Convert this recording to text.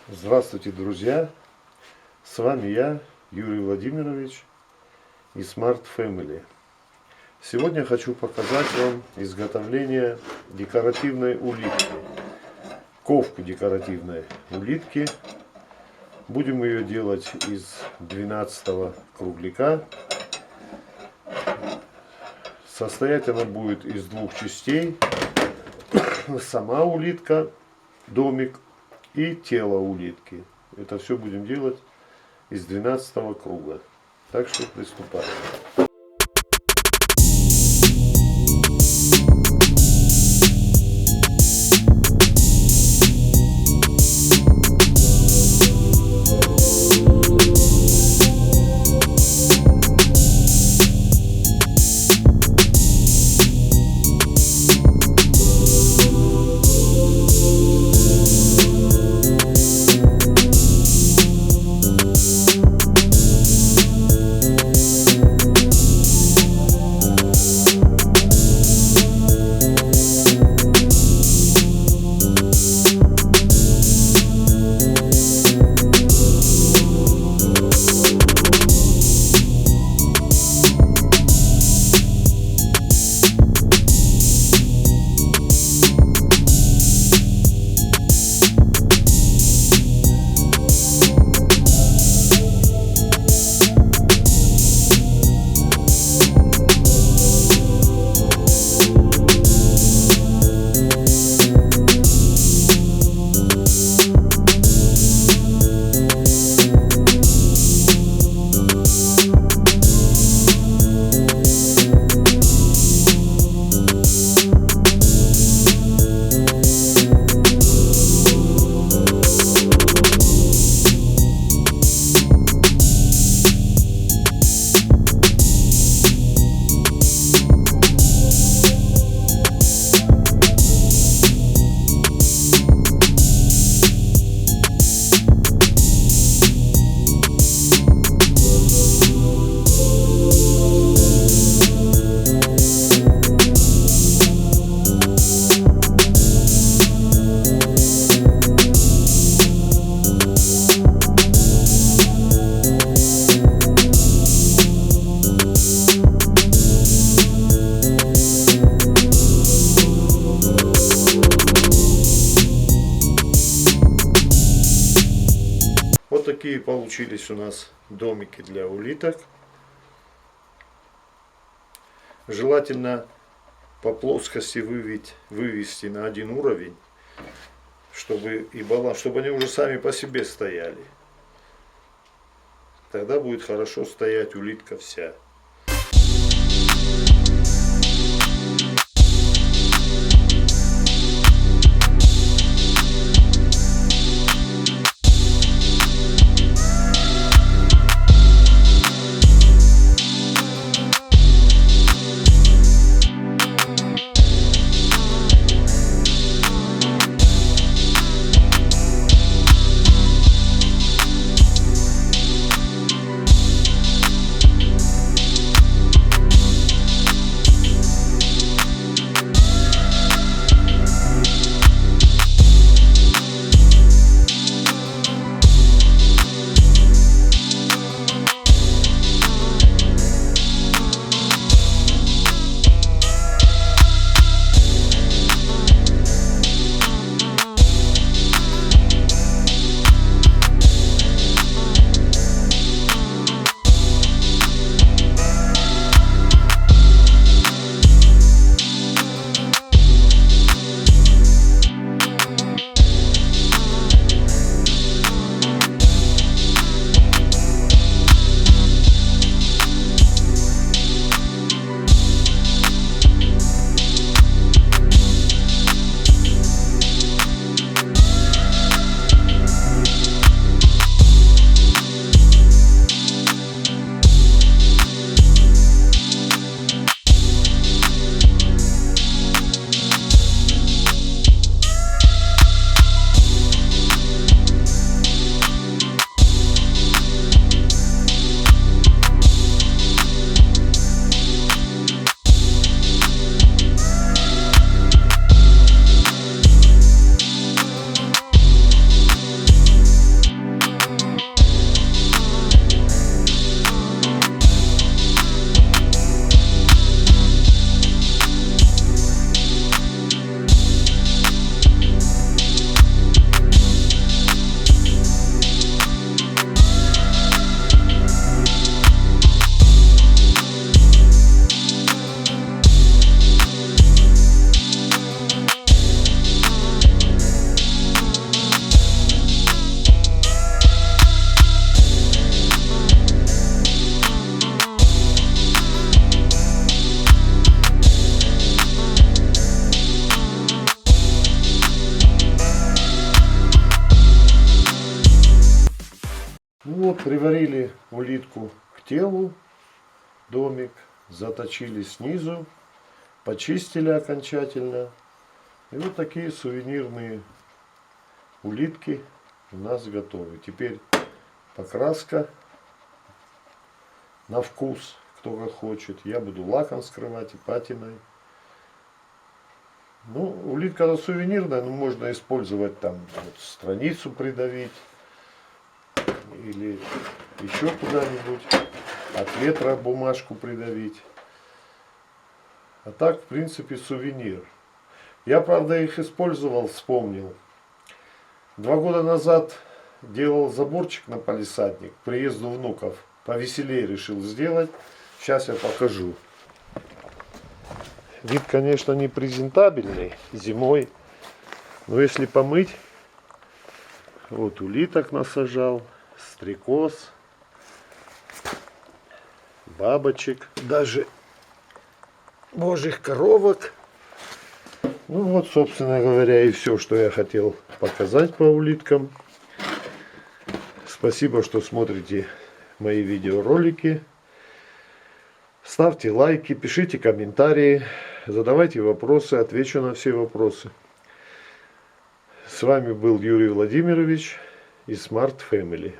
Здравствуйте, друзья! С вами я, Юрий Владимирович из Smart Family. Сегодня хочу показать вам изготовление декоративной улитки. Ковку декоративной улитки. Будем ее делать из 12-го кругляка. Состоять она будет из двух частей. Сама улитка, домик, и тело улитки. Это все будем делать из 12-го круга. Так что приступаем. Вот такие получились у нас домики для улиток. Желательно по плоскости вывести на один уровень, чтобы они уже сами по себе стояли. Тогда будет хорошо стоять улитка вся. Ну вот, приварили улитку к телу, домик, заточили снизу, почистили окончательно. И вот такие сувенирные улитки у нас готовы. Теперь покраска на вкус, кто как хочет. Я буду лаком скрывать и патиной. Ну, улитка сувенирная, но можно использовать там вот, страницу придавить или еще куда-нибудь, от ветра бумажку придавить. А так, в принципе, сувенир. Я, правда, их использовал, вспомнил. 2 года назад делал заборчик на палисадник к приезду внуков. Повеселее решил сделать. Сейчас я покажу. Вид, конечно, не презентабельный зимой, но если помыть, вот улиток насажал, стрекоз, бабочек, даже божьих коровок. Ну вот, собственно говоря, и все, что я хотел показать по улиткам. Спасибо, что смотрите мои видеоролики. Ставьте лайки, пишите комментарии, задавайте вопросы, отвечу на все вопросы. С вами был Юрий Владимирович и Smart Family.